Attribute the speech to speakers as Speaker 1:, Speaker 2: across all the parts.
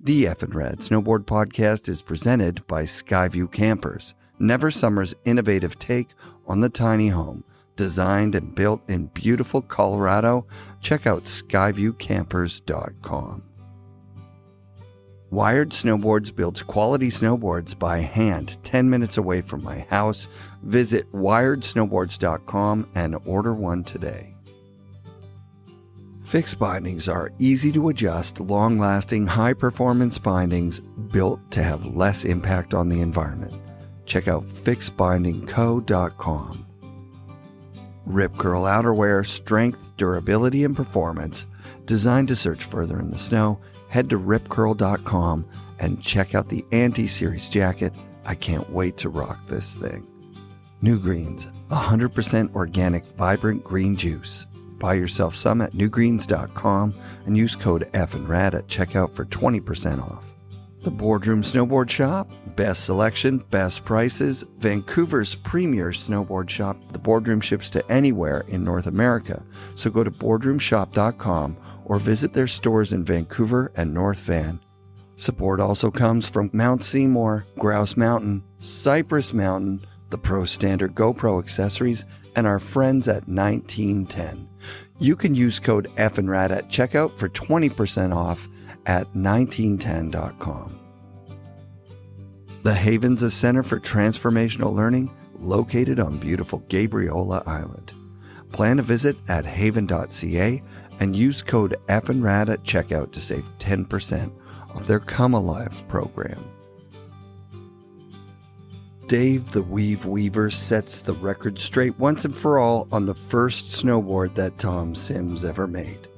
Speaker 1: The FNRad Snowboard Podcast is presented by Skyview Campers, Never Summer's innovative take on the tiny home. Designed and built in beautiful Colorado, check out skyviewcampers.com. Wired Snowboards builds quality snowboards by hand 10 minutes away from my house. Visit wiredsnowboards.com and order one today. Fixed bindings are easy to adjust, long-lasting, high-performance bindings built to have less impact on the environment. Check out fixedbindingco.com. Rip Curl outerwear, strength, durability, and performance. Designed to search further in the snow, head to ripcurl.com and check out the Anti-Series jacket. I can't wait to rock this thing. New Greens, 100% organic, vibrant green juice. Buy yourself some at newgreens.com and use code FNRad at checkout for 20% off. The Boardroom Snowboard Shop, best selection, best prices, Vancouver's premier snowboard shop. The Boardroom ships to anywhere in North America, so go to boardroomshop.com or visit their stores in Vancouver and North Van. Support also comes from Mount Seymour, Grouse Mountain, Cypress Mountain, the Pro Standard GoPro accessories, and our friends at 1910. You can use code FNRad at checkout for 20% off at 1910.com. The Haven's a center for transformational learning located on beautiful Gabriola Island. Plan a visit at haven.ca and use code FNRad at checkout to save 10% off their Come Alive program. Dave the Weave Weaver sets the record straight once and for all on the first snowboard that Tom Sims ever made.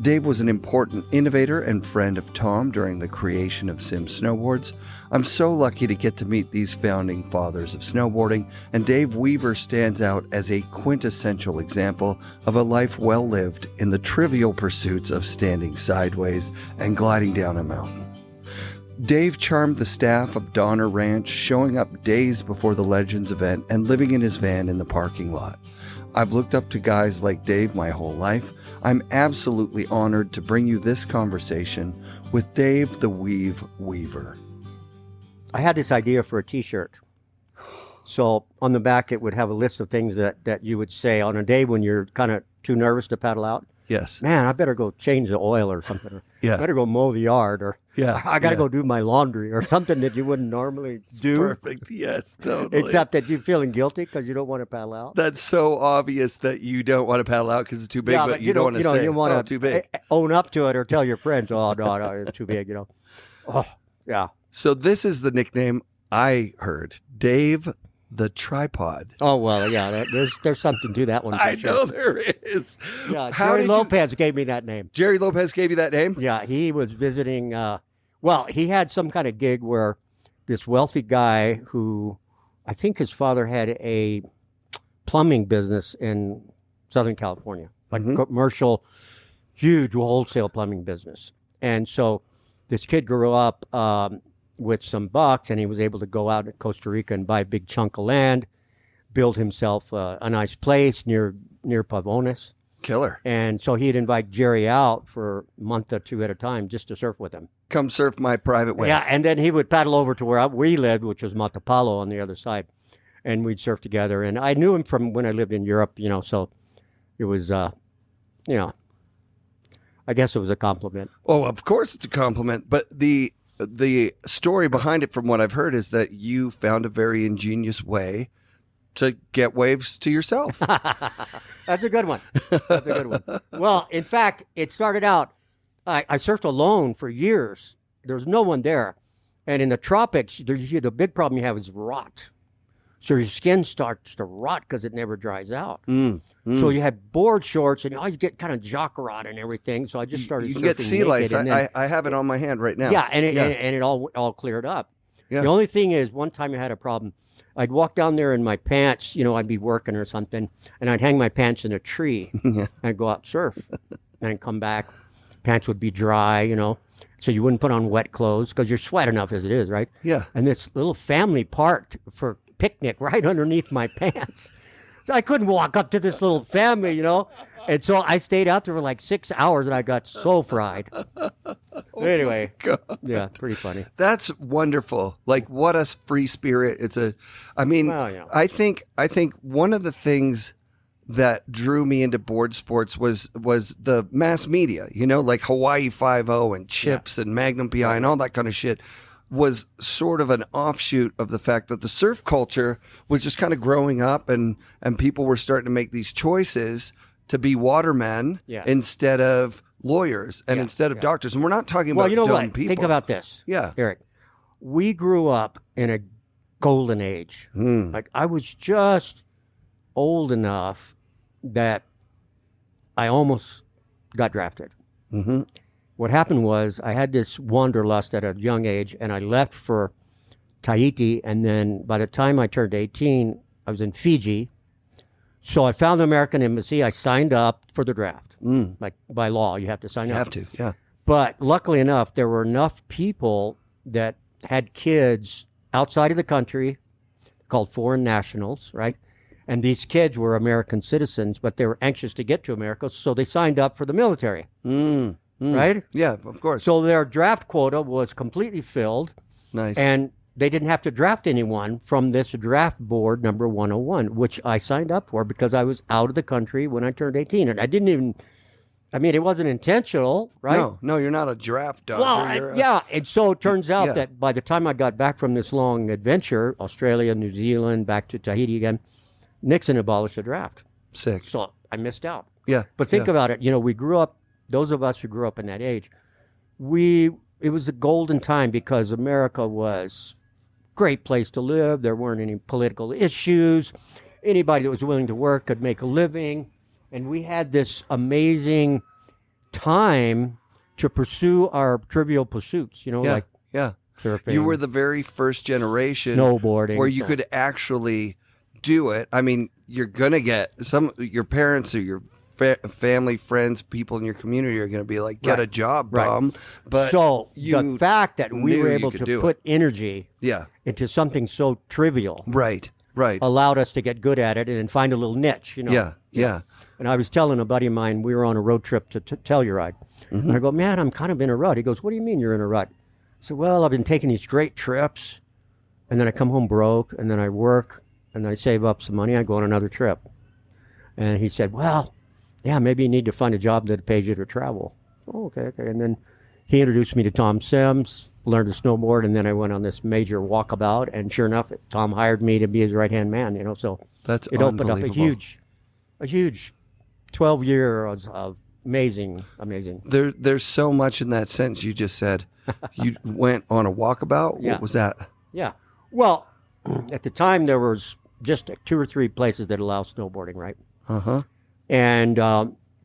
Speaker 1: Dave was an important innovator and friend of Tom during the creation of Sims Snowboards. I'm so lucky to get to meet these founding fathers of snowboarding, and Dave Weaver stands out as a quintessential example of a life well lived in the trivial pursuits of standing sideways and gliding down a mountain. Dave charmed the staff of Donner Ranch, showing up days before the Legends event and living in his van in the parking lot. I've looked up to guys like Dave my whole life. I'm absolutely honored to bring you this conversation with Dave the Weave Weaver.
Speaker 2: I had this idea for a t-shirt. So on the back, it would have a list of things that you would say on a day when you're kind of too nervous to paddle out.
Speaker 1: Yes.
Speaker 2: Man, I better go change the oil or something. Or
Speaker 1: Yeah.
Speaker 2: I better go mow the yard, or I got to go do my laundry or something that you wouldn't normally do.
Speaker 1: Perfect. Yes, totally.
Speaker 2: Except that you're feeling guilty because you don't want to paddle out.
Speaker 1: That's so obvious that you don't want to paddle out because it's too big, but you don't want to say,
Speaker 2: you want to
Speaker 1: too big.
Speaker 2: own up to it or tell your friends, oh, no, it's too big, Oh, yeah.
Speaker 1: So this is the nickname I heard, Dave the Tripod.
Speaker 2: Oh, well, yeah, there's something to that one.
Speaker 1: I
Speaker 2: sure.
Speaker 1: know there is.
Speaker 2: Yeah, Jerry Lopez gave me that name.
Speaker 1: Jerry Lopez gave you that name?
Speaker 2: Yeah, he was visiting, he had some kind of gig where this wealthy guy who, I think his father had a plumbing business in Southern California, like commercial, huge wholesale plumbing business. And so this kid grew up with some bucks, and he was able to go out to Costa Rica and buy a big chunk of land, build himself a nice place near Pavones.
Speaker 1: Killer.
Speaker 2: And so he'd invite Jerry out for a month or two at a time just to surf with him.
Speaker 1: Come surf my private wave.
Speaker 2: Yeah, and then he would paddle over to where we lived, which was Matapalo on the other side, and we'd surf together. And I knew him from when I lived in Europe, so it was, I guess it was a compliment.
Speaker 1: Oh, of course it's a compliment, but the story behind it, from what I've heard, is that you found a very ingenious way to get waves to yourself.
Speaker 2: That's a good one. Well, in fact, it started out, I surfed alone for years. There's no one there. And in the tropics, the big problem you have is rot. So your skin starts to rot because it never dries out. So you have board shorts, and you always get kind of jock rot and everything. So I just started surfing.
Speaker 1: You get sea lice. I have it on my hand right now.
Speaker 2: Yeah, and it all cleared up. Yeah. The only thing is, one time I had a problem. I'd walk down there in my pants, I'd be working or something, and I'd hang my pants in a tree. And I'd go out surf, and I'd come back. Pants would be dry, so you wouldn't put on wet clothes because you're sweat enough as it is, right?
Speaker 1: Yeah.
Speaker 2: And this little family parked for picnic right underneath my pants. So I couldn't walk up to this little family, And so I stayed out there for like 6 hours, and I got so fried. Anyway, yeah, pretty funny.
Speaker 1: That's wonderful. Like, what a free spirit. I mean,
Speaker 2: Well, yeah.
Speaker 1: I think one of the things that drew me into board sports was the mass media, like Hawaii 5-0 and Chips and Magnum PI and all that kind of shit was sort of an offshoot of the fact that the surf culture was just kind of growing up and people were starting to make these choices to be watermen instead of lawyers and instead of doctors. And we're not talking about dumb people.
Speaker 2: Think about this.
Speaker 1: Yeah.
Speaker 2: Eric, we grew up in a golden age. Like, I was just old enough that I almost got drafted.
Speaker 1: Mm-hmm.
Speaker 2: What happened was I had this wanderlust at a young age, and I left for Tahiti, and then by the time I turned 18, I was in Fiji. So I found the American Embassy. I signed up for the draft. Like, by law, you have to sign up.
Speaker 1: You have to, yeah.
Speaker 2: But luckily enough, there were enough people that had kids outside of the country called foreign nationals, right? And these kids were American citizens, but they were anxious to get to America, so they signed up for the military, right?
Speaker 1: Yeah, of course.
Speaker 2: So their draft quota was completely filled.
Speaker 1: Nice.
Speaker 2: And they didn't have to draft anyone from this draft board number 101, which I signed up for because I was out of the country when I turned 18. And I didn't even, it wasn't intentional, right?
Speaker 1: No, you're not a draft doctor.
Speaker 2: Well, and so it turns out that by the time I got back from this long adventure, Australia, New Zealand, back to Tahiti again, Nixon abolished the draft.
Speaker 1: Sick.
Speaker 2: So I missed out.
Speaker 1: Yeah.
Speaker 2: But think about it. We grew up, those of us who grew up in that age, it was a golden time because America was a great place to live. There weren't any political issues. Anybody that was willing to work could make a living. And we had this amazing time to pursue our trivial pursuits, like surfing.
Speaker 1: You were the very first generation
Speaker 2: snowboarding,
Speaker 1: where you could actually do it. I mean, you're going to get your parents or your family, friends, people in your community are going to be like, get a job, bum. But
Speaker 2: so the fact that we were able to put energy into something so trivial
Speaker 1: right
Speaker 2: allowed us to get good at it and then find a little niche,
Speaker 1: Yeah.
Speaker 2: And I was telling a buddy of mine, we were on a road trip to Telluride. And I go, man, I'm kind of in a rut. He goes, what do you mean you're in a rut? I said, well, I've been taking these great trips, and then I come home broke, and then I work, and I save up some money, I go on another trip. And he said, well, yeah, maybe you need to find a job that pays you to travel. Oh, okay. And then he introduced me to Tom Sims, learned to snowboard, and then I went on this major walkabout, and sure enough, Tom hired me to be his right-hand man, so
Speaker 1: that's
Speaker 2: it opened up a huge 12 years of amazing.
Speaker 1: There's so much in that sentence you just said. You went on a walkabout?
Speaker 2: Yeah.
Speaker 1: What was that?
Speaker 2: Yeah. Well, at the time, there was just 2 or 3 places that allow snowboarding, right?
Speaker 1: Uh-huh.
Speaker 2: And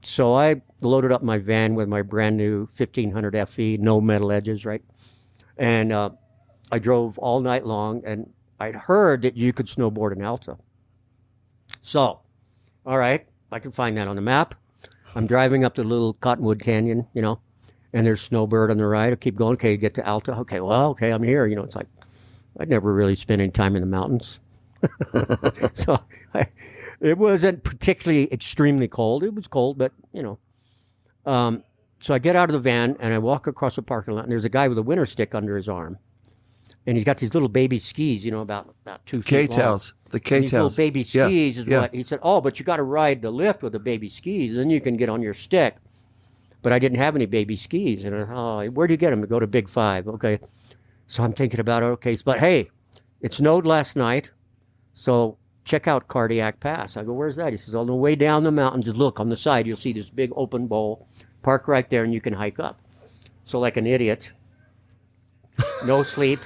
Speaker 2: so I loaded up my van with my brand new 1500 FE, no metal edges, right? And I drove all night long, and I'd heard that you could snowboard in Alta. So, all right, I can find that on the map. I'm driving up the little Cottonwood Canyon, and there's Snowbird on the right. I keep going. Okay, get to Alta. Okay, I'm here. It's like I'd never really spent any time in the mountains. So it wasn't particularly extremely cold. It was cold, but, So I get out of the van, and I walk across the parking lot, and there's a guy with a winter stick under his arm. And he's got these little baby skis, about 2 feet long.
Speaker 1: K-tails. The K-tails.
Speaker 2: These little baby skis is what he said. Oh, but you got to ride the lift with the baby skis, then you can get on your stick. But I didn't have any baby skis. And where do you get them? To go to Big 5. Okay. So I'm thinking about it. Okay. But hey, it snowed last night. So check out Cardiac Pass. I go, where's that? He says, on the way down the mountain, just look on the side. You'll see this big open bowl. Park right there, and you can hike up. So like an idiot, no sleep,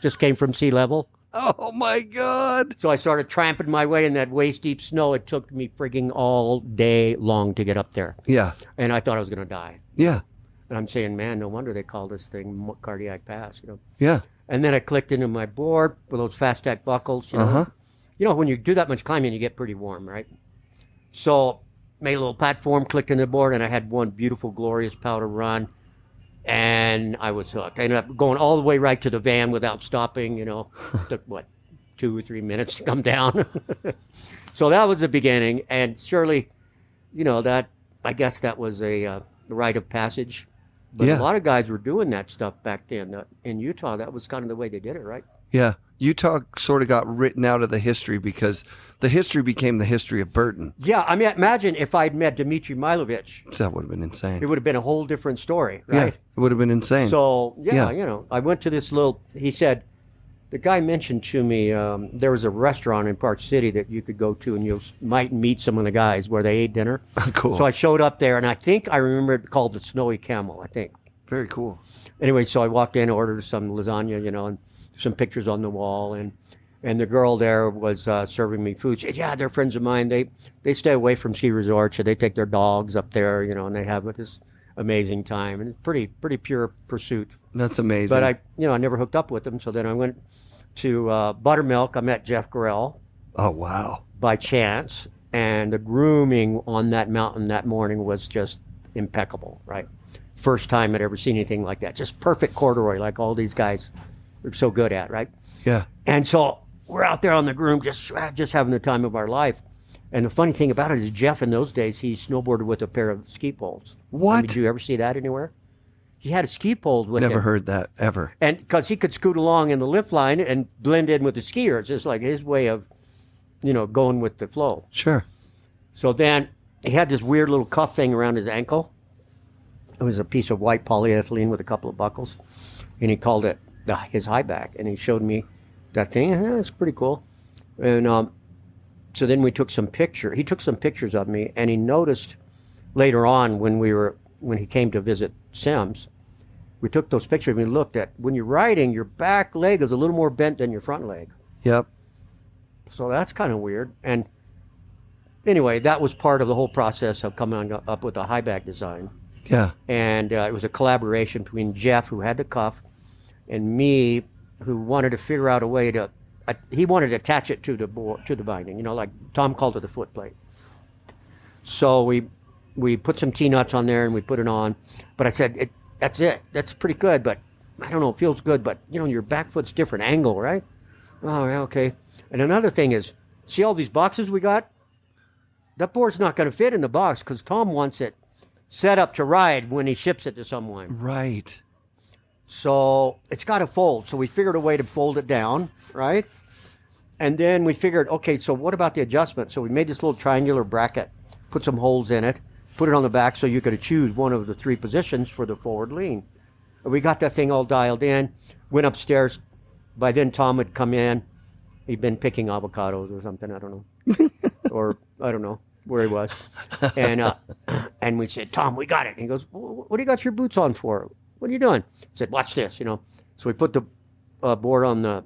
Speaker 2: just came from sea level.
Speaker 1: Oh, my God.
Speaker 2: So I started tramping my way in that waist-deep snow. It took me frigging all day long to get up there.
Speaker 1: Yeah.
Speaker 2: And I thought I was going to die.
Speaker 1: Yeah.
Speaker 2: And I'm saying, man, no wonder they call this thing Cardiac Pass,
Speaker 1: Yeah.
Speaker 2: And then I clicked into my board with those fast-tack buckles,
Speaker 1: Uh-huh.
Speaker 2: When you do that much climbing, you get pretty warm, right? So made a little platform, clicked into the board, and I had one beautiful, glorious powder run. And I was hooked. I ended up going all the way right to the van without stopping, Took, 2 or 3 minutes to come down. So that was the beginning. And surely, that I guess that was a rite of passage. But
Speaker 1: Yeah.
Speaker 2: a lot of guys were doing that stuff back then. In Utah, that was kind of the way they did it, right?
Speaker 1: Yeah. Utah sort of got written out of the history because the history became the history of Burton.
Speaker 2: Yeah, I mean, imagine if I'd met Dmitry Milovich.
Speaker 1: That would have been insane.
Speaker 2: It would have been a whole different story,
Speaker 1: Yeah,
Speaker 2: right?
Speaker 1: it would have been insane.
Speaker 2: So,
Speaker 1: Yeah.
Speaker 2: you know, I went to this he said, the guy mentioned to me there was a restaurant in Park City that you could go to and you might meet some of the guys where they ate dinner.
Speaker 1: Cool.
Speaker 2: So I showed up there, and I think I remember it called the Snowy Camel, I think.
Speaker 1: Very cool.
Speaker 2: Anyway, so I walked in, ordered some lasagna, you know, and some pictures on the wall, and the girl there was serving me food. She said, yeah, they're friends of mine. They stay away from ski resorts, so they take their dogs up there, you know, and they have this amazing time, and it's pretty pure pursuit.
Speaker 1: That's amazing.
Speaker 2: But I never hooked up with them, so then I went to Buttermilk. I met Jeff Gorell
Speaker 1: Oh, wow.
Speaker 2: by chance, and the grooming on that mountain that morning was just impeccable, right? First time I'd ever seen anything like that. Just perfect corduroy, like all these guys are so good at, right?
Speaker 1: Yeah.
Speaker 2: And so we're out there on the groom, just having the time of our life. And the funny thing about it is Jeff, in those days, he snowboarded with a pair of ski poles.
Speaker 1: What?
Speaker 2: I mean, did you ever see that anywhere? He had a ski pole with him.
Speaker 1: Never heard that ever.
Speaker 2: And because he could scoot along in the lift line and blend in with the skier. It's just like his way of, you know, going with the flow.
Speaker 1: Sure.
Speaker 2: So then he had this weird little cuff thing around his ankle. It was a piece of white polyethylene with a couple of buckles. And he called it his high back. And he showed me that thing. It's pretty cool. And so then we took some pictures. He took some pictures of me. And he noticed later on when he came to visit Sims, we took those pictures and we looked at, when you're riding, your back leg is a little more bent than your front leg.
Speaker 1: Yep.
Speaker 2: So that's kind of weird. And anyway, that was part of the whole process of coming up with a high back design.
Speaker 1: Yeah.
Speaker 2: And it was a collaboration between Jeff, who had the cuff, and me, who wanted to figure out a way to, he wanted to attach it to the binding, you know, like Tom called it the foot plate. So we put some T-nuts on there and we put it on. But I said, that's it. That's pretty good, but I don't know, it feels good, but, you know, your back foot's different angle, right? Oh, yeah, okay. And another thing is, see all these boxes we got? That board's not going to fit in the box because Tom wants it set up to ride when he ships it to someone.
Speaker 1: Right.
Speaker 2: So it's got to fold. So we figured a way to fold it down, right? And then we figured, okay, so what about the adjustment? So we made this little triangular bracket, put some holes in it, put it on the back so you could choose one of the three positions for the forward lean. And we got that thing all dialed in, went upstairs. By then Tom had come in. He'd been picking avocados or something, I don't know. Or I don't know where he was. And we said, Tom, we got it. And he goes, what do you got your boots on for? What are you doing? I said, watch this, you know. So we put the board on the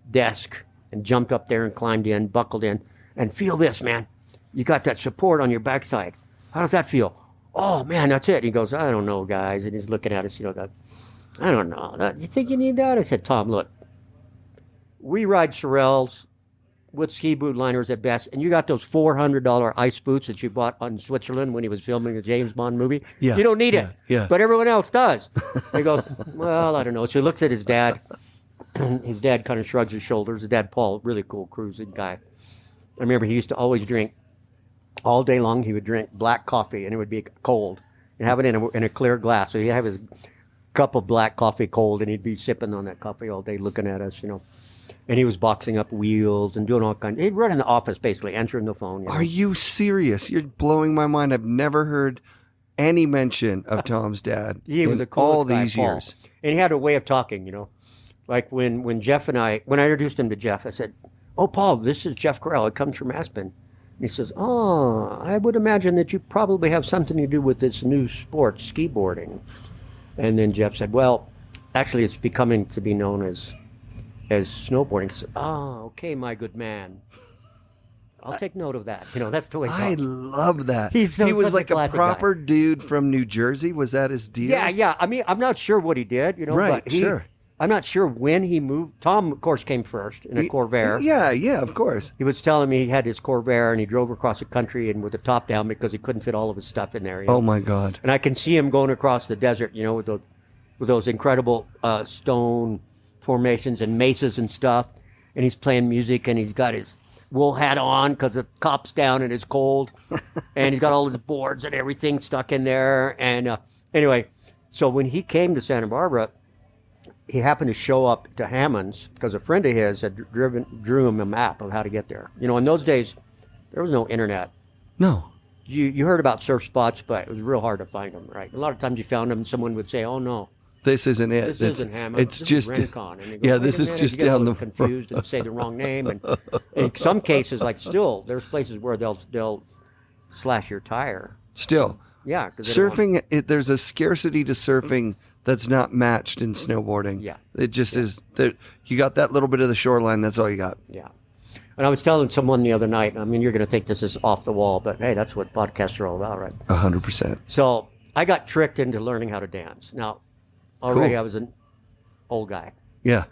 Speaker 2: desk and jumped up there and climbed in, buckled in. And feel this, man. You got that support on your backside. How does that feel? Oh, man, that's it. He goes, I don't know, guys. And he's looking at us, you know, I don't know. You think you need that? I said, Tom, look. We ride Sorels with ski boot liners at best, and you got those $400 ice boots that you bought in Switzerland when he was filming the James Bond movie.
Speaker 1: Yeah,
Speaker 2: you don't need it,
Speaker 1: yeah.
Speaker 2: But everyone else does. He goes, well, I don't know. So he looks at his dad. His dad kind of shrugs his shoulders. His dad, Paul, really cool cruising guy. I remember he used to always drink, all day long he would drink black coffee, and it would be cold, and have it in a clear glass. So he'd have his cup of black coffee cold, and he'd be sipping on that coffee all day looking at us, you know. And he was boxing up wheels and doing all kinds. He'd run in the office, basically, answering the phone. You know?
Speaker 1: Are you serious? You're blowing my mind. I've never heard any mention of Tom's dad
Speaker 2: He was
Speaker 1: in
Speaker 2: the coolest
Speaker 1: all
Speaker 2: guy,
Speaker 1: these
Speaker 2: Paul.
Speaker 1: years.
Speaker 2: And he had a way of talking, you know. Like when Jeff and I introduced him to Jeff, I said, oh, Paul, this is Jeff Gorell. It comes from Aspen. And he says, oh, I would imagine that you probably have something to do with this new sport, ski boarding. And then Jeff said, well, actually, it's becoming to be known as snowboarding. So, okay, my good man. I'll take note of that. You know, that's the way
Speaker 1: I love that.
Speaker 2: He was
Speaker 1: was
Speaker 2: such
Speaker 1: like
Speaker 2: a
Speaker 1: a
Speaker 2: classic
Speaker 1: proper dude from New Jersey. Was that his deal?
Speaker 2: Yeah. I mean, I'm not sure what he did, you know.
Speaker 1: Right,
Speaker 2: but
Speaker 1: sure.
Speaker 2: I'm not sure when he moved. Tom, of course, came first in a Corvair.
Speaker 1: Yeah, of course.
Speaker 2: He was telling me he had his Corvair and he drove across the country and with the top down because he couldn't fit all of his stuff in there. You know?
Speaker 1: Oh, my God.
Speaker 2: And I can see him going across the desert, you know, with those incredible stone formations and mesas and stuff. And he's playing music and he's got his wool hat on because the cop's down and it's cold. And he's got all his boards and everything stuck in there. And anyway, so when he came to Santa Barbara, he happened to show up to Hammond's because a friend of his had drew him a map of how to get there. You know, in those days, there was no internet.
Speaker 1: No.
Speaker 2: You heard about surf spots, but it was real hard to find them, right? A lot of times you found them and someone would say, oh, no.
Speaker 1: This isn't it.
Speaker 2: This isn't Hammond.
Speaker 1: It's
Speaker 2: this
Speaker 1: just
Speaker 2: is Rincon. And go,
Speaker 1: this is just
Speaker 2: down
Speaker 1: the
Speaker 2: confused and say the wrong name. And in some cases, like still, there's places where they'll slash your tire.
Speaker 1: Still.
Speaker 2: Yeah.
Speaker 1: Surfing, there's a scarcity to surfing that's not matched in snowboarding.
Speaker 2: Yeah.
Speaker 1: It just is. You got that little bit of the shoreline. That's all you got.
Speaker 2: Yeah. And I was telling someone the other night, I mean, you're going to think this is off the wall, but hey, that's what podcasts are all about, right?
Speaker 1: 100%.
Speaker 2: So I got tricked into learning how to dance. Now, already
Speaker 1: Cool.
Speaker 2: I was an old guy,
Speaker 1: Yeah.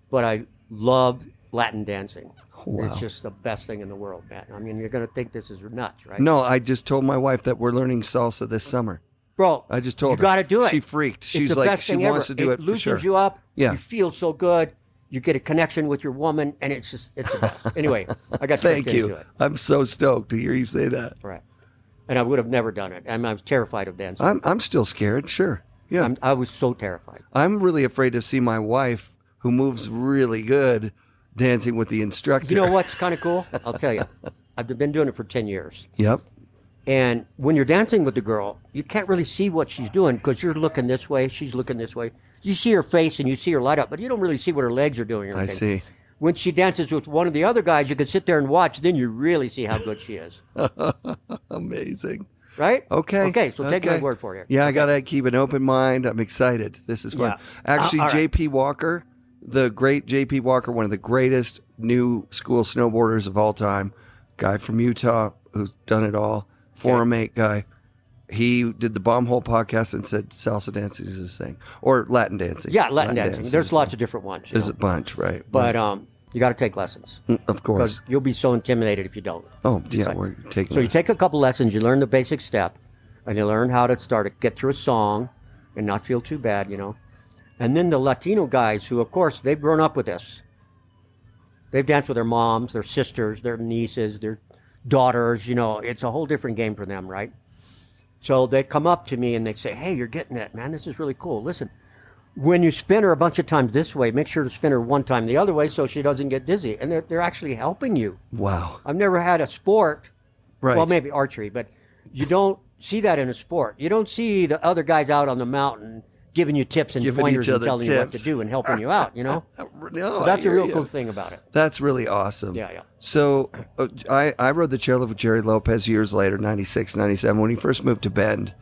Speaker 2: but I loved Latin dancing.
Speaker 1: Wow.
Speaker 2: It's just the best thing in the world, man. I mean, you're going to think this is nuts, right?
Speaker 1: No, I just told my wife that we're learning salsa this summer.
Speaker 2: Bro,
Speaker 1: I just told her.
Speaker 2: you got to do it.
Speaker 1: She freaked.
Speaker 2: It's
Speaker 1: She's
Speaker 2: the
Speaker 1: like,
Speaker 2: best
Speaker 1: she
Speaker 2: thing
Speaker 1: wants
Speaker 2: ever.
Speaker 1: to do it for
Speaker 2: loosens
Speaker 1: sure.
Speaker 2: you up.
Speaker 1: Yeah.
Speaker 2: You feel so good. You get a connection with your woman, and it's the best. Anyway, I got tricked
Speaker 1: Thank you.
Speaker 2: into it.
Speaker 1: I'm so stoked to hear you say that.
Speaker 2: Right. And I would have never done it. I was terrified of dancing.
Speaker 1: I'm still scared. Sure. Yeah.
Speaker 2: I was so terrified.
Speaker 1: I'm really afraid to see my wife, who moves really good, dancing with the instructor.
Speaker 2: You know what's kind of cool? I'll tell you. I've been doing it for 10 years.
Speaker 1: Yep.
Speaker 2: And when you're dancing with the girl, you can't really see what she's doing because you're looking this way, she's looking this way. You see her face and you see her light up, but you don't really see what her legs are doing or
Speaker 1: I
Speaker 2: anything.
Speaker 1: see.
Speaker 2: When she dances with one of the other guys, you can sit there and watch. Then you really see how good she is.
Speaker 1: Amazing.
Speaker 2: Right?
Speaker 1: Okay.
Speaker 2: Okay, so take my word for it.
Speaker 1: Yeah, I got to keep an open mind. I'm excited. This is fun.
Speaker 2: Yeah.
Speaker 1: Actually,
Speaker 2: all right.
Speaker 1: J.P. Walker, the great J.P. Walker, one of the greatest new school snowboarders of all time, guy from Utah who's done it all, Forum 8 guy. He did the Bomb Hole podcast and said salsa dancing is his thing. Or Latin dancing.
Speaker 2: Yeah, Latin dancing. There's lots of different ones.
Speaker 1: There's a bunch, right?
Speaker 2: But you got to take lessons.
Speaker 1: Of course.
Speaker 2: Because you'll be so intimidated if you don't.
Speaker 1: Oh, yeah, we're taking
Speaker 2: So you take a couple lessons, you learn the basic step, and you learn how to get through a song and not feel too bad, you know. And then the Latino guys who, of course, they've grown up with this. They've danced with their moms, their sisters, their nieces, their daughters, you know. It's a whole different game for them, right? So they come up to me and they say, hey, you're getting it, man. This is really cool. Listen, when you spin her a bunch of times this way, make sure to spin her one time the other way so she doesn't get dizzy. And they're actually helping you.
Speaker 1: Wow.
Speaker 2: I've never had a sport,
Speaker 1: Right.
Speaker 2: well, maybe archery, but you don't see that in a sport. You don't see the other guys out on the mountain giving you tips and
Speaker 1: Giving
Speaker 2: pointers
Speaker 1: each
Speaker 2: and
Speaker 1: other
Speaker 2: telling you what to
Speaker 1: tips.
Speaker 2: do and helping you out, you know?
Speaker 1: No,
Speaker 2: So that's
Speaker 1: I
Speaker 2: a
Speaker 1: hear
Speaker 2: real
Speaker 1: you.
Speaker 2: cool thing about it.
Speaker 1: That's really awesome.
Speaker 2: Yeah.
Speaker 1: So I rode the chairlift with Jerry Lopez years later, 96, 97, when he first moved to Bend.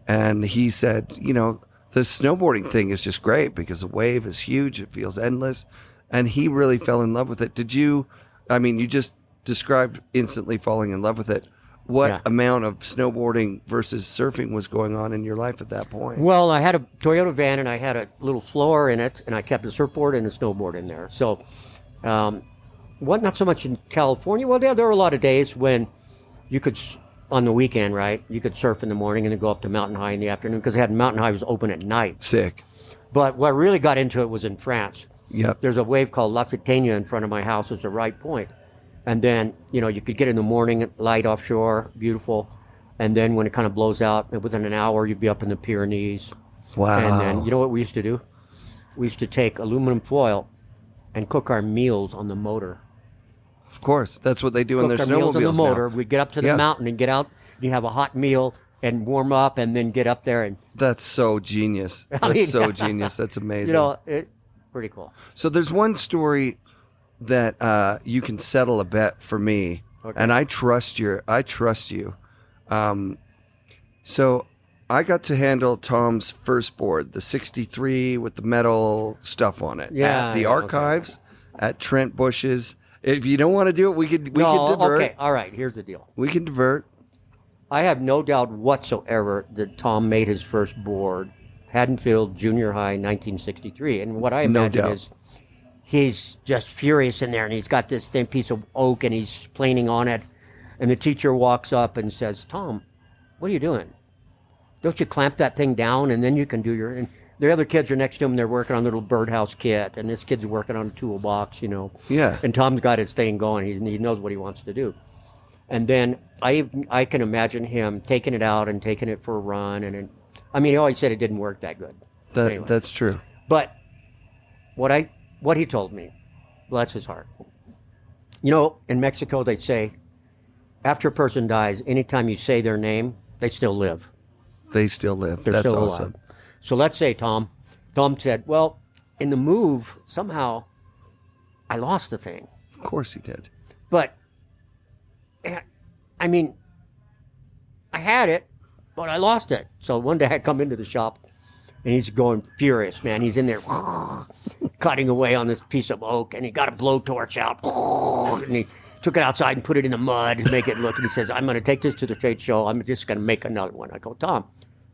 Speaker 1: And he said, you know, the snowboarding thing is just great because the wave is huge. It feels endless. And he really fell in love with it. You just described instantly falling in love with it. What amount of snowboarding versus surfing was going on in your life at that point?
Speaker 2: Well, I had a Toyota van and I had a little floor in it and I kept a surfboard and a snowboard in there. So, not so much in California. Well, there were a lot of days when you could, on the weekend, right, you could surf in the morning and then go up to Mountain High in the afternoon because Mountain High was open at night.
Speaker 1: Sick.
Speaker 2: But what really got into it was in France.
Speaker 1: Yep.
Speaker 2: There's a wave called La Fitania in front of my house. It's a right point. And then, you know, you could get in the morning, light offshore, beautiful. And then when it kind of blows out, within an hour, you'd be up in the Pyrenees.
Speaker 1: Wow.
Speaker 2: And then, you know what we used to do? We used to take aluminum foil and cook our meals on the motor.
Speaker 1: Of course. That's what they do in their
Speaker 2: Cook our meals on the
Speaker 1: snowmobiles
Speaker 2: motor.
Speaker 1: now.
Speaker 2: We'd get up to the mountain and get out. You have a hot meal and warm up and then get up there. And
Speaker 1: That's so genius. That's so genius. That's amazing.
Speaker 2: you know, pretty cool.
Speaker 1: So there's one story that you can settle a bet for me, and I trust you. So I got to handle Tom's first board, the 63 with the metal stuff on it.
Speaker 2: Yeah,
Speaker 1: at the
Speaker 2: yeah,
Speaker 1: archives at Trent Bush's. If you don't want to do it, we could divert.
Speaker 2: Okay, all right. Here's the deal.
Speaker 1: We can divert.
Speaker 2: I have no doubt whatsoever that Tom made his first board, Haddonfield Junior High, 1963. And what I imagine is he's just furious in there, and he's got this thin piece of oak, and he's planing on it. And the teacher walks up and says, Tom, what are you doing? Don't you clamp that thing down, and then you can do your... And the other kids are next to him. They're working on their little birdhouse kit, and this kid's working on a toolbox,
Speaker 1: Yeah.
Speaker 2: And Tom's got his thing going. He knows what he wants to do. And then I can imagine him taking it out and taking it for a run. And he always said it didn't work that good.
Speaker 1: That's true.
Speaker 2: But what he told me, bless his heart. In Mexico they say, after a person dies, anytime you say their name, they still live.
Speaker 1: They still live.
Speaker 2: They're
Speaker 1: That's
Speaker 2: still
Speaker 1: awesome.
Speaker 2: alive. So let's say Tom said, well, in the move, somehow I lost the thing.
Speaker 1: Of course he did.
Speaker 2: But, I had it, but I lost it. So one day I come into the shop, and he's going furious, man. He's in there cutting away on this piece of oak, and he got a blowtorch out, and he took it outside and put it in the mud to make it look. And he says, I'm going to take this to the trade show. I'm just going to make another one. I go, Tom,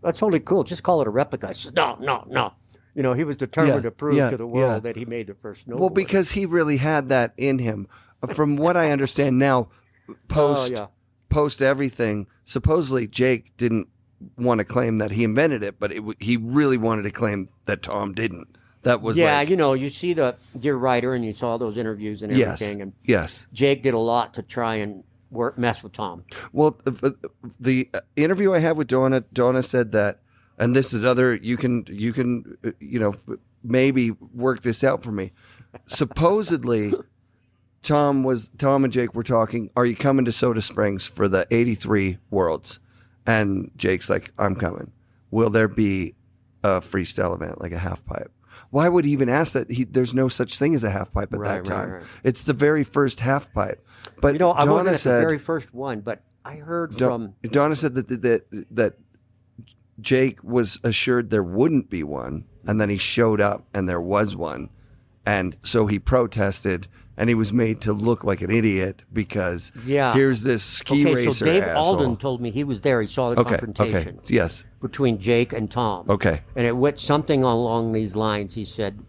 Speaker 2: that's totally cool. Just call it a replica. He says, no. He was determined to prove to the world that he made the first snowboard.
Speaker 1: Well, because he really had that in him. From what I understand now, post everything, supposedly Jake didn't want to claim that he invented it, but he really wanted to claim that Tom didn't. That was
Speaker 2: you see the Dear Writer, and you saw those interviews and everything. And
Speaker 1: yes.
Speaker 2: Jake did a lot to try and mess with Tom.
Speaker 1: Well, the interview I had with Donna said that, and this is another, you can maybe work this out for me. Supposedly, Tom and Jake were talking, are you coming to Soda Springs for the 83 Worlds? And Jake's like, I'm coming. Will there be a freestyle event, like a half pipe? Why would he even ask that? There's no such thing as a half pipe at that time. Right. It's the very first half pipe. But
Speaker 2: I wasn't at the very first one, but I heard from
Speaker 1: Donna said that Jake was assured there wouldn't be one, and then he showed up and there was one, and so he protested, and he was made to look like an idiot because here's this ski racer.
Speaker 2: So Dave
Speaker 1: asshole.
Speaker 2: Alden told me he was there. He saw the confrontation.
Speaker 1: Yes.
Speaker 2: Between Jake and Tom.
Speaker 1: Okay.
Speaker 2: And it went something along these lines. He said,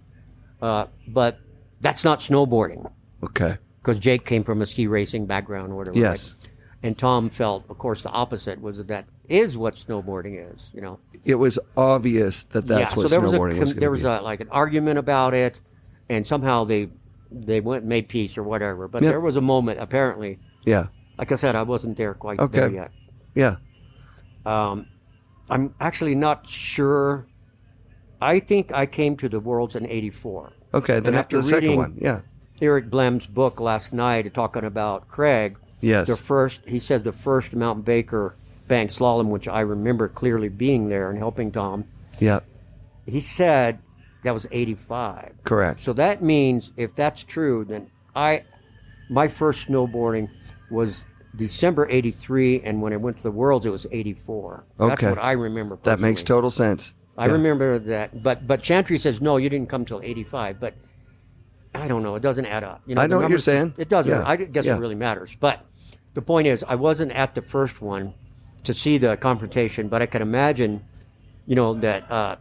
Speaker 2: but that's not snowboarding.
Speaker 1: Okay.
Speaker 2: Because Jake came from a ski racing background or whatever.
Speaker 1: Yes.
Speaker 2: Right? And Tom felt, of course, the opposite was that is what snowboarding is,
Speaker 1: It was obvious that that's what snowboarding was.
Speaker 2: There was an argument about it, and somehow they went and made peace or whatever. But there was a moment, apparently.
Speaker 1: Yeah.
Speaker 2: Like I said, I wasn't there quite there yet.
Speaker 1: Yeah.
Speaker 2: I'm actually not sure. I think I came to the Worlds in '84.
Speaker 1: Okay, then after the second one,
Speaker 2: Eric Blem's book last night talking about Craig.
Speaker 1: Yes.
Speaker 2: He says the first Mountain Baker bank slalom, which I remember clearly being there and helping Tom.
Speaker 1: Yeah.
Speaker 2: He said that was '85.
Speaker 1: Correct.
Speaker 2: So that means if that's true, then my first snowboarding was December '83, and when I went to the Worlds, it was '84.
Speaker 1: Okay.
Speaker 2: That's what I remember personally.
Speaker 1: That makes total sense.
Speaker 2: I remember that. But Chantry says, no, you didn't come till '85. But I don't know. It doesn't add up.
Speaker 1: I know what you're saying.
Speaker 2: It doesn't. I guess it really matters. But the point is, I wasn't at the first one to see the confrontation, but I can imagine, that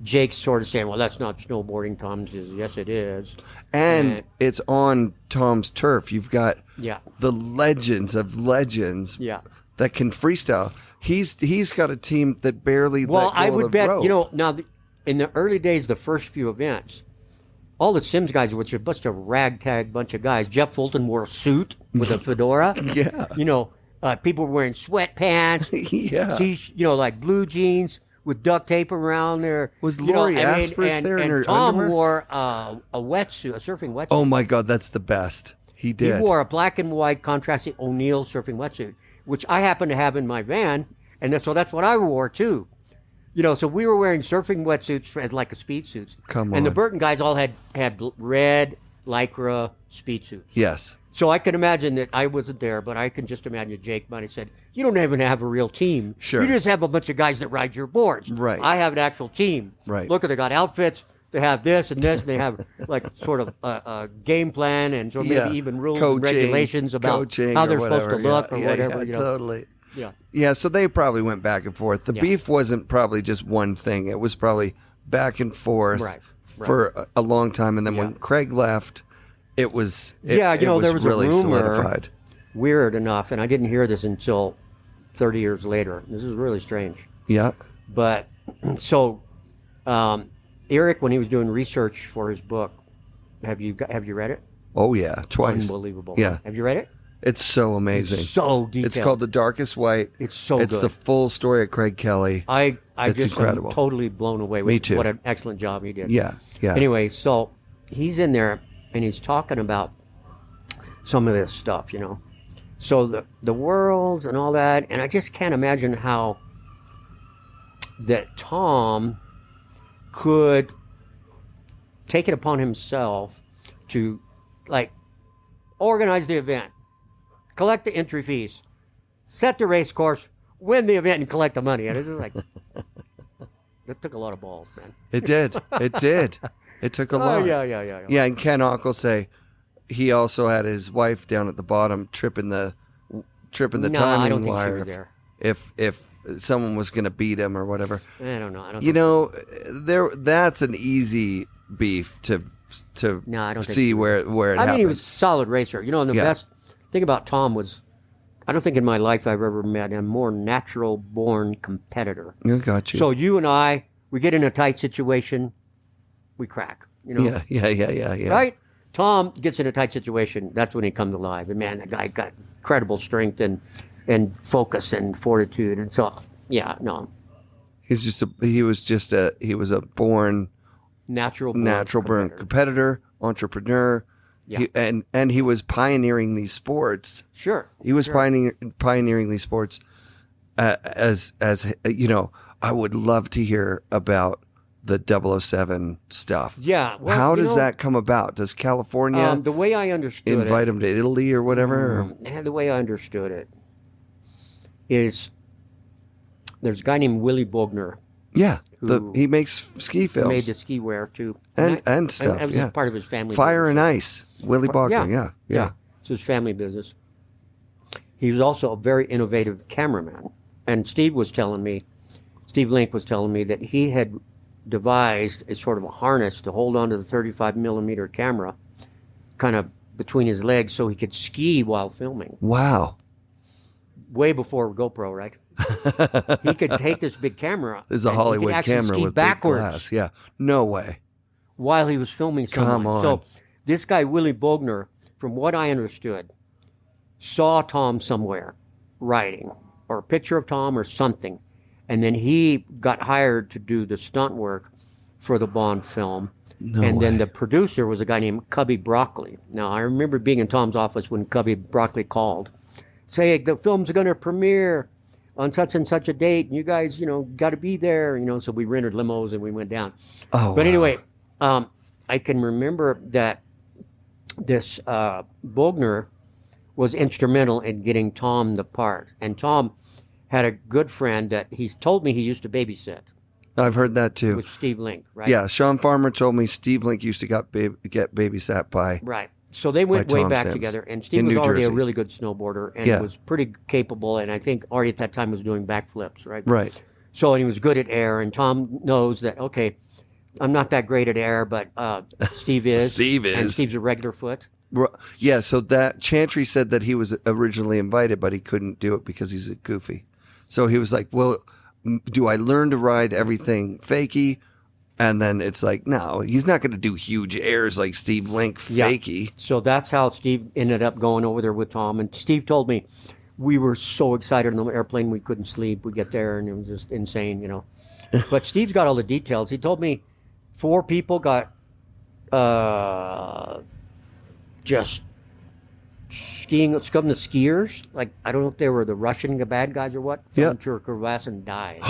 Speaker 2: Jake's sort of saying, well, that's not snowboarding. Tom says, yes, it is.
Speaker 1: And it's on Tom's turf. You've got the legends of legends that can freestyle. He's got a team that barely let go
Speaker 2: I would
Speaker 1: of the
Speaker 2: bet,
Speaker 1: rope.
Speaker 2: now in the early days, the first few events, all the Sims guys, which are a bunch of ragtag bunch of guys. Jeff Fulton wore a suit with a fedora. People were wearing sweatpants. Like blue jeans with duct tape around there.
Speaker 1: Was Lori Asper's there in her
Speaker 2: Tom
Speaker 1: underwear?
Speaker 2: wore a wetsuit, a surfing wetsuit.
Speaker 1: Oh my God, that's the best. He did.
Speaker 2: He wore a black and white contrasting O'Neill surfing wetsuit, which I happen to have in my van, and that's what I wore too. So we were wearing surfing wetsuits as like a speed suits.
Speaker 1: Come on.
Speaker 2: And the Burton guys all had red Lycra speed suits.
Speaker 1: Yes.
Speaker 2: So I can imagine that I wasn't there, but I can just imagine Jake might have said, you don't even have a real team.
Speaker 1: Sure.
Speaker 2: You just have a bunch of guys that ride your boards.
Speaker 1: Right.
Speaker 2: I have an actual team.
Speaker 1: Right.
Speaker 2: Look, they got outfits. They have this and this, and they have like sort of a game plan and so maybe even rules and regulations about how they're supposed to look or whatever.
Speaker 1: Totally.
Speaker 2: Yeah.
Speaker 1: Yeah, so they probably went back and forth. The beef wasn't probably just one thing. It was probably back and forth for a long time. And then when Craig left, it was there was really
Speaker 2: a rumor,
Speaker 1: solidified.
Speaker 2: Weird enough, and I didn't hear this until 30 years later. This is really strange.
Speaker 1: Yeah.
Speaker 2: But so Eric, when he was doing research for his book, have you read it?
Speaker 1: Oh yeah, twice.
Speaker 2: Unbelievable.
Speaker 1: Yeah.
Speaker 2: Have you read it?
Speaker 1: It's so amazing.
Speaker 2: It's so detailed.
Speaker 1: It's called The Darkest White.
Speaker 2: It's so
Speaker 1: It's
Speaker 2: good.
Speaker 1: the full story of Craig Kelly.
Speaker 2: I
Speaker 1: It's
Speaker 2: just
Speaker 1: incredible.
Speaker 2: am totally blown away with
Speaker 1: Me too.
Speaker 2: what an excellent job he did.
Speaker 1: Yeah, yeah.
Speaker 2: Anyway, so he's in there and he's talking about some of this stuff, you know. So the worlds and all that, and I just can't imagine how that Tom could take it upon himself to like organize the event, collect the entry fees, set the race course, win the event, and collect the money. And it's just like it took a lot of balls, man.
Speaker 1: It did. It did. It took a lot.
Speaker 2: Yeah.
Speaker 1: Yeah, and Ken Ock will say he also had his wife down at the bottom tripping the
Speaker 2: No,
Speaker 1: timing
Speaker 2: I don't think she
Speaker 1: wire
Speaker 2: was there.
Speaker 1: if someone was going to beat him or whatever.
Speaker 2: I don't know. I don't.
Speaker 1: You
Speaker 2: think
Speaker 1: know, that's an easy beef to
Speaker 2: No, I don't think
Speaker 1: see
Speaker 2: so.
Speaker 1: where it
Speaker 2: I
Speaker 1: happened.
Speaker 2: mean, he was a solid racer. You know, and the
Speaker 1: Yeah.
Speaker 2: best thing about Tom was, I don't think in my life I've ever met a more natural-born competitor.
Speaker 1: I got you.
Speaker 2: So you and I, we get in a tight situation, we crack. You know,
Speaker 1: yeah.
Speaker 2: right? Tom gets in a tight situation. That's when he comes alive. And man, that guy got incredible strength and focus and fortitude. And so, yeah, no,
Speaker 1: He was a born
Speaker 2: natural
Speaker 1: born competitor, entrepreneur.
Speaker 2: Yeah.
Speaker 1: And he was pioneering these sports.
Speaker 2: Sure.
Speaker 1: He was
Speaker 2: sure.
Speaker 1: pioneering these sports as you know, I would love to hear about the 007 stuff.
Speaker 2: Yeah. Well,
Speaker 1: How
Speaker 2: you
Speaker 1: does
Speaker 2: know,
Speaker 1: that come about? Does California
Speaker 2: the way I understood
Speaker 1: invite him to Italy or whatever? or-
Speaker 2: and the way I understood it is there's a guy named Willie Bogner
Speaker 1: Yeah,
Speaker 2: Who
Speaker 1: he makes ski
Speaker 2: who
Speaker 1: films
Speaker 2: made the ski wear too.
Speaker 1: and stuff.
Speaker 2: That was
Speaker 1: Yeah,
Speaker 2: part of his family.
Speaker 1: Fire
Speaker 2: business.
Speaker 1: and Ice. Willie Bogner. Yeah.
Speaker 2: It's his family business. He was also a very innovative cameraman. And Steve Link was telling me that he had devised a sort of a harness to hold onto the 35 millimeter camera kind of between his legs so he could ski while filming.
Speaker 1: Wow.
Speaker 2: Way before GoPro, right? He could take this big camera.
Speaker 1: This is a
Speaker 2: and he could
Speaker 1: Hollywood
Speaker 2: actually
Speaker 1: camera
Speaker 2: ski
Speaker 1: with
Speaker 2: backwards
Speaker 1: big glass. Yeah. No way.
Speaker 2: while he was filming someone.
Speaker 1: Come on.
Speaker 2: So this guy, Willie Bogner, from what I understood, saw Tom somewhere riding, or a picture of Tom or something, and then he got hired to do the stunt work for the Bond film.
Speaker 1: No
Speaker 2: Then
Speaker 1: way.
Speaker 2: the producer was a guy named Cubby Broccoli. Now, I remember being in Tom's office when Cubby Broccoli called, saying, the film's going to premiere on such and such a date, and you guys, got to be there, so we rented limos and we went down.
Speaker 1: Oh,
Speaker 2: But
Speaker 1: wow.
Speaker 2: anyway, I can remember that this Bogner was instrumental in getting Tom the part. And Tom had a good friend that he's told me he used to babysit
Speaker 1: I've heard that too.
Speaker 2: with Steve Link, right?
Speaker 1: Yeah, Sean Farmer told me Steve Link used to get babysat by.
Speaker 2: Right. So they went
Speaker 1: By
Speaker 2: way
Speaker 1: Tom
Speaker 2: back
Speaker 1: Sims
Speaker 2: together, and Steve
Speaker 1: in
Speaker 2: was
Speaker 1: New
Speaker 2: already
Speaker 1: Jersey.
Speaker 2: a really good snowboarder and
Speaker 1: Yeah.
Speaker 2: was pretty capable, and I think already at that time was doing backflips, right?
Speaker 1: Right.
Speaker 2: So, and he was good at air, and Tom knows that, okay, I'm not that great at air, but Steve is.
Speaker 1: Steve
Speaker 2: And
Speaker 1: is.
Speaker 2: Steve's a regular foot.
Speaker 1: Yeah, so that Chantry said that he was originally invited, but he couldn't do it because he's a goofy. So he was like, well, do I learn to ride everything fakie? And then it's like, no, he's not going to do huge airs like Steve Link
Speaker 2: Yeah.
Speaker 1: fakie.
Speaker 2: So that's how Steve ended up going over there with Tom. And Steve told me we were so excited on the airplane we couldn't sleep. We get there and it was just insane, But Steve's got all the details. He told me 4 people got just skiing, scum the skiers. Like, I don't know if they were the Russian bad guys or what.
Speaker 1: Yeah.
Speaker 2: Fell into a crevasse and died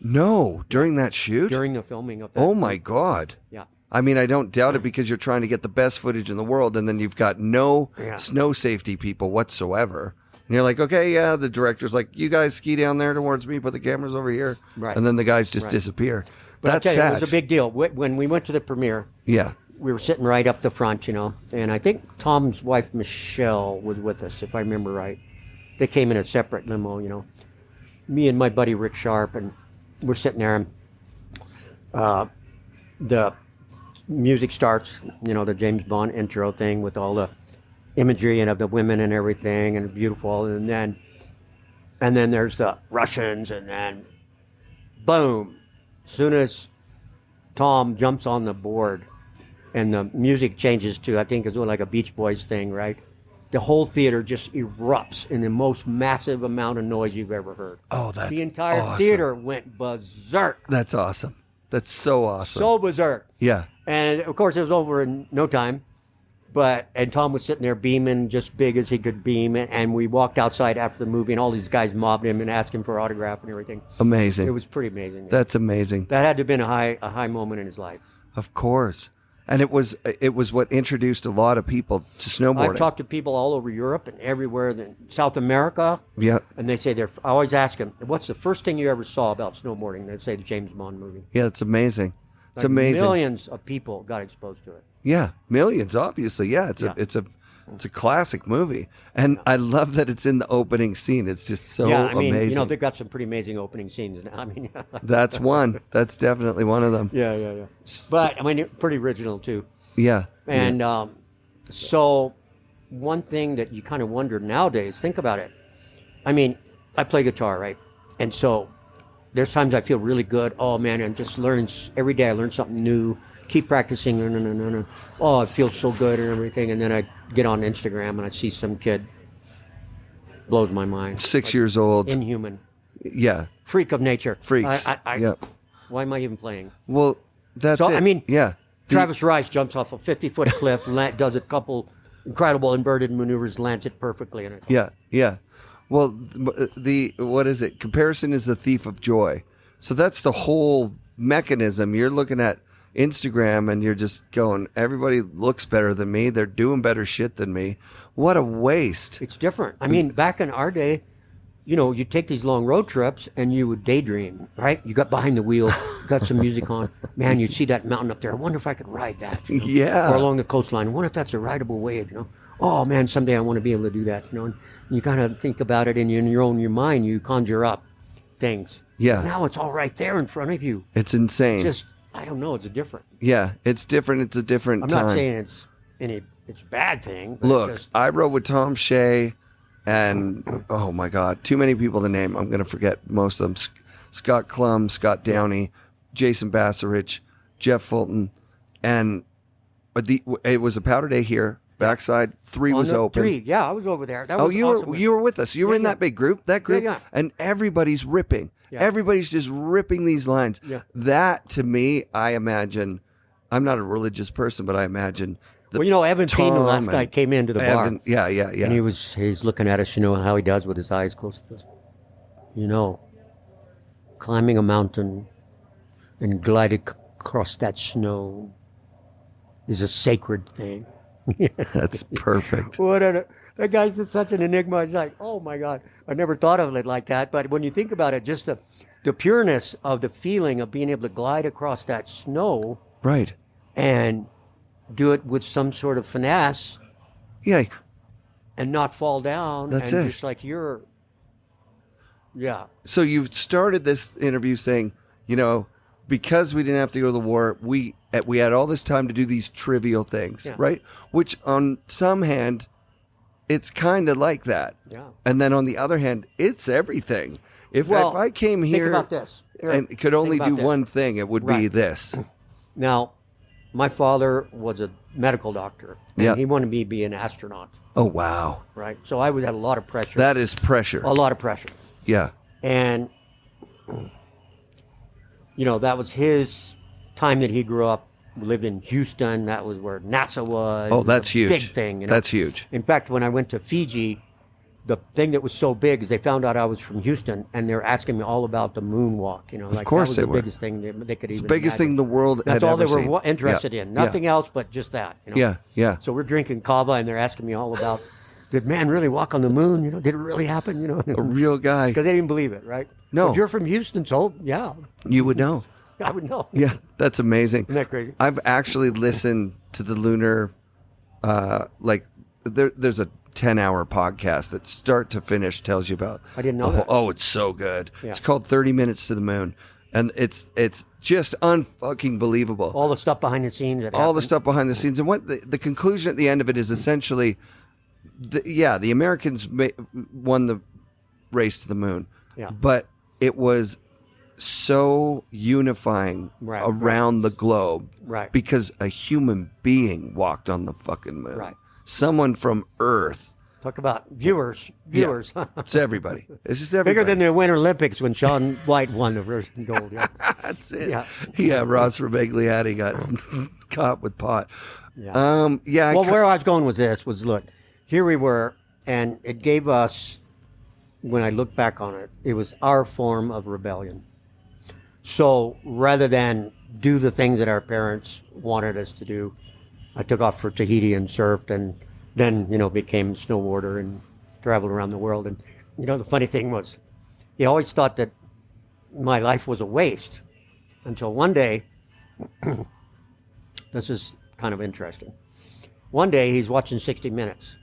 Speaker 1: No, during that shoot?
Speaker 2: during the filming of that.
Speaker 1: Oh, my God.
Speaker 2: Yeah.
Speaker 1: I mean, I don't doubt it because you're trying to get the best footage in the world, and then you've got no
Speaker 2: Yeah.
Speaker 1: snow safety people whatsoever. And you're like, okay, yeah, the director's like, you guys ski down there towards me, put the cameras over here.
Speaker 2: Right.
Speaker 1: And then the guys just
Speaker 2: Right.
Speaker 1: disappear.
Speaker 2: But
Speaker 1: That's
Speaker 2: I tell you,
Speaker 1: sad.
Speaker 2: it was a big deal. When we went to the premiere,
Speaker 1: Yeah.
Speaker 2: we were sitting right up the front, and I think Tom's wife, Michelle, was with us, if I remember right. They came in a separate limo, me and my buddy Rick Sharp, and we're sitting there, and the music starts, the James Bond intro thing with all the imagery and of the women and everything, and it's beautiful, and then there's the Russians, and then boom, as soon as Tom jumps on the board and the music changes to, I think it's like a Beach Boys thing, right? The whole theater just erupts in the most massive amount of noise you've ever heard.
Speaker 1: Oh, that's
Speaker 2: the entire
Speaker 1: awesome.
Speaker 2: theater went berserk.
Speaker 1: That's awesome. That's so awesome.
Speaker 2: So berserk.
Speaker 1: Yeah.
Speaker 2: And of course, it was over in no time. And Tom was sitting there beaming, just big as he could beam. And we walked outside after the movie, and all these guys mobbed him and asked him for autograph and everything.
Speaker 1: Amazing.
Speaker 2: It was pretty amazing. Yeah.
Speaker 1: That's amazing.
Speaker 2: That had to have been a high moment in his life.
Speaker 1: Of course. And it was what introduced a lot of people to snowboarding.
Speaker 2: I've talked to people all over Europe and everywhere in South America.
Speaker 1: Yeah.
Speaker 2: And they say I always ask them, what's the first thing you ever saw about snowboarding? They say the James Bond movie.
Speaker 1: Yeah, it's amazing. It's
Speaker 2: like
Speaker 1: amazing.
Speaker 2: Millions of people got exposed to it.
Speaker 1: Yeah, millions, obviously. Yeah, it's a classic movie, and I love that it's in the opening scene. It's just so amazing.
Speaker 2: They've got some pretty amazing opening scenes now. I mean,
Speaker 1: that's one. That's definitely one of them.
Speaker 2: Yeah. But I mean, pretty original too.
Speaker 1: Yeah.
Speaker 2: And so, one thing that you kind of wonder nowadays, think about it. I mean, I play guitar, right? And so, there's times I feel really good. Oh man, I'm just learning every day. I learn something new. Keep practicing. No. Oh, it feels so good and everything. And then I get on Instagram and I see some kid. Blows my mind.
Speaker 1: 6 years old.
Speaker 2: Inhuman.
Speaker 1: Yeah.
Speaker 2: Freak of nature.
Speaker 1: Freaks.
Speaker 2: Yeah. Why am I even playing?
Speaker 1: Well, that's
Speaker 2: so,
Speaker 1: it.
Speaker 2: I mean,
Speaker 1: yeah.
Speaker 2: Travis Rice jumps off a 50-foot cliff, does a couple incredible inverted maneuvers, lands it perfectly. And
Speaker 1: Yeah. Well, what is it? Comparison is the thief of joy. So that's the whole mechanism. You're looking at Instagram and you're just going, everybody looks better than me. They're doing better shit than me. What a waste.
Speaker 2: It's different. I mean, back in our day, you take these long road trips and you would daydream, right? You got behind the wheel, got some music on. Man, you'd see that mountain up there. I wonder if I could ride that.
Speaker 1: Yeah.
Speaker 2: Or along the coastline. I wonder if that's a rideable wave, Oh, man, someday I want to be able to do that, And you kind of think about it and in your mind, you conjure up things.
Speaker 1: Yeah.
Speaker 2: Now it's all right there in front of you.
Speaker 1: It's insane.
Speaker 2: Just, I don't know. It's different.
Speaker 1: Yeah, it's different. It's a different
Speaker 2: I'm
Speaker 1: time.
Speaker 2: not saying it's a bad thing. But
Speaker 1: Look, I rode with Tom Shea and, oh my God, too many people to name. I'm going to forget most of them. Scott Klum, Scott Downey, Jason Bassarich, Jeff Fulton. And it was a powder day here. Backside 3 was open.
Speaker 2: 3, yeah, I was over there. That was awesome.
Speaker 1: You were with us. You were in that big group. That group,
Speaker 2: Yeah.
Speaker 1: and everybody's ripping. Yeah. Everybody's just ripping these lines.
Speaker 2: Yeah.
Speaker 1: That to me, I imagine. I'm not a religious person, but I imagine.
Speaker 2: Evan Payne last night came into the bar.
Speaker 1: Yeah.
Speaker 2: And he's looking at us. How he does with his eyes closed. He goes, climbing a mountain and gliding across that snow is a sacred thing.
Speaker 1: That's perfect.
Speaker 2: That guy's just such an enigma. It's like, oh my God, I never thought of it like that. But when you think about it, just the pureness of the feeling of being able to glide across that snow,
Speaker 1: right,
Speaker 2: and do it with some sort of finesse,
Speaker 1: yeah,
Speaker 2: and not fall down.
Speaker 1: That's
Speaker 2: and
Speaker 1: it.
Speaker 2: Just like yeah.
Speaker 1: So you've started this interview saying, because we didn't have to go to the war, we had all this time to do these trivial things, right? Which on some hand, it's kind of like that.
Speaker 2: Yeah.
Speaker 1: And then on the other hand, it's everything. If I came here
Speaker 2: think about this.
Speaker 1: and could only do one thing, it would be this.
Speaker 2: Now, my father was a medical doctor, and he wanted me to be an astronaut.
Speaker 1: Oh, wow.
Speaker 2: Right? So I had a lot of pressure.
Speaker 1: That is pressure.
Speaker 2: A lot of pressure.
Speaker 1: Yeah.
Speaker 2: And, that was his time that he grew up. We lived in Houston. That was where NASA was.
Speaker 1: Oh, that's huge.
Speaker 2: Big thing.
Speaker 1: That's huge.
Speaker 2: In fact, when I went to Fiji, the thing that was so big is they found out I was from Houston, and they're asking me all about the moonwalk.
Speaker 1: Of course
Speaker 2: that was
Speaker 1: they were.
Speaker 2: the biggest thing they could even.
Speaker 1: It's the biggest
Speaker 2: imagine.
Speaker 1: thing the world
Speaker 2: That's
Speaker 1: had
Speaker 2: all
Speaker 1: ever
Speaker 2: they were
Speaker 1: seen.
Speaker 2: interested in. Nothing else but just that.
Speaker 1: Yeah.
Speaker 2: So we're drinking kava, and they're asking me all about, did man really walk on the moon? Did it really happen?
Speaker 1: A real guy.
Speaker 2: Because they didn't believe it, right?
Speaker 1: No.
Speaker 2: But you're from Houston, so yeah.
Speaker 1: You would know.
Speaker 2: I would know.
Speaker 1: Yeah, that's amazing.
Speaker 2: Isn't that crazy?
Speaker 1: I've actually listened to the lunar, there's a 10-hour podcast that start to finish tells you about.
Speaker 2: I didn't know that.
Speaker 1: Oh, it's so good.
Speaker 2: Yeah.
Speaker 1: It's called 30 Minutes to the Moon. And it's just unfucking believable.
Speaker 2: All the stuff behind the scenes.
Speaker 1: All the stuff behind the scenes. And what the conclusion at the end of it is essentially, the Americans won the race to the moon.
Speaker 2: Yeah.
Speaker 1: But it was so unifying around the globe.
Speaker 2: Right.
Speaker 1: Because a human being walked on the fucking moon.
Speaker 2: Right.
Speaker 1: Someone from Earth.
Speaker 2: Talk about viewers.
Speaker 1: Yeah, it's everybody. It's just everybody.
Speaker 2: Bigger than the Winter Olympics when Shaun White won the first gold. Yeah.
Speaker 1: That's it.
Speaker 2: Yeah.
Speaker 1: Yeah, Ross Rebagliati got caught with pot.
Speaker 2: Yeah.
Speaker 1: Yeah.
Speaker 2: Well, where I was going with this was, look, here we were, and it gave us, when I look back on it, it was our form of rebellion. So rather than do the things that our parents wanted us to do, I took off for Tahiti and surfed, and then, became a snowboarder and traveled around the world. And, the funny thing was, he always thought that my life was a waste until one day, this is kind of interesting. One day he's watching 60 Minutes,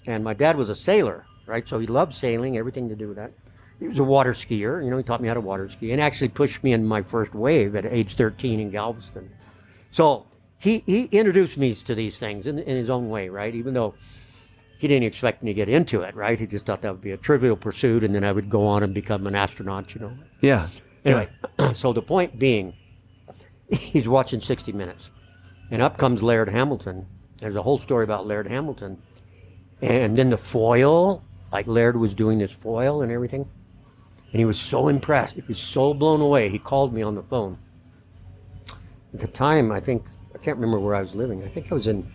Speaker 2: and my dad was a sailor, right? So he loved sailing, everything to do with that. He was a water skier, he taught me how to water ski, and actually pushed me in my first wave at age 13 in Galveston. So he introduced me to these things in his own way, right? Even though he didn't expect me to get into it, right? He just thought that would be a trivial pursuit, and then I would go on and become an astronaut,
Speaker 1: Yeah.
Speaker 2: Anyway, so the point being, he's watching 60 Minutes, and up comes Laird Hamilton. There's a whole story about Laird Hamilton. And then the foil, like Laird was doing this foil and everything. And he was so impressed. He was so blown away. He called me on the phone. At the time, I can't remember where I was living. I think I was in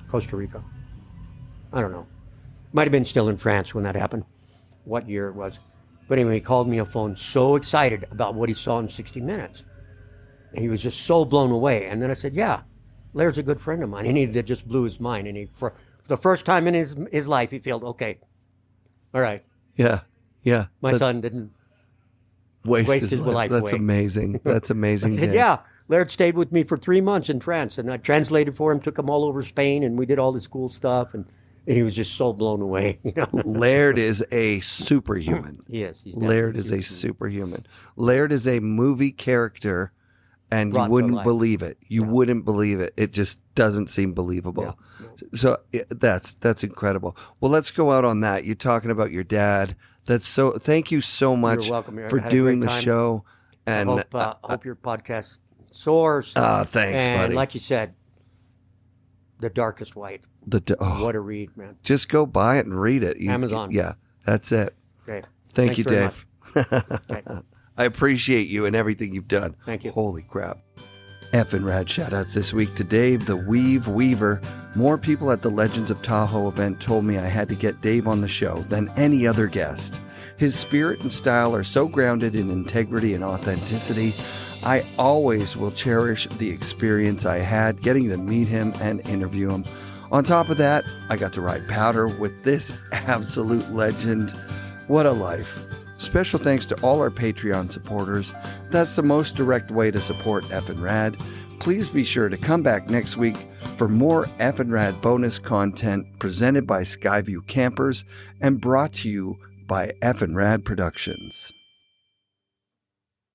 Speaker 2: Costa Rica. I don't know. Might have been still in France when that happened. What year it was. But anyway, he called me on the phone so excited about what he saw in 60 Minutes. And he was just so blown away. And then I said, yeah, Laird's a good friend of mine. And that just blew his mind. And for the first time in his life, he felt, okay, all right.
Speaker 1: Yeah. Yeah.
Speaker 2: My son didn't
Speaker 1: waste
Speaker 2: his life
Speaker 1: That's
Speaker 2: away.
Speaker 1: Amazing. That's amazing.
Speaker 2: I said, yeah. Laird stayed with me for 3 months in France, and I translated for him, took him all over Spain, and we did all this cool stuff. And he was just so blown away.
Speaker 1: Laird is a superhuman.
Speaker 2: Yes.
Speaker 1: Laird is a superhuman. Laird is a movie character, and you wouldn't believe it. You wouldn't believe it. It just doesn't seem believable. Yeah. So that's incredible. Well, let's go out on that. You're talking about your dad. Thank you so much for doing the show. And
Speaker 2: I hope your podcast soars.
Speaker 1: Thanks,
Speaker 2: and
Speaker 1: buddy.
Speaker 2: Like you said, The Darkest White. What a read, man.
Speaker 1: Just go buy it and read it.
Speaker 2: Amazon.
Speaker 1: Yeah, that's it.
Speaker 2: Okay.
Speaker 1: Thank you, Dave.
Speaker 2: Okay.
Speaker 1: I appreciate you and everything you've done.
Speaker 2: Thank you.
Speaker 1: Holy crap. FNRad shoutouts this week to Dave, the Weaver. More people at the Legends of Tahoe event told me I had to get Dave on the show than any other guest. His spirit and style are so grounded in integrity and authenticity. I always will cherish the experience I had getting to meet him and interview him. On top of that, I got to ride powder with this absolute legend. What a life. Special thanks to all our Patreon supporters. That's the most direct way to support FNRad. Please be sure to come back next week for more FNRad bonus content presented by Skyview Campers and brought to you by FNRad Productions.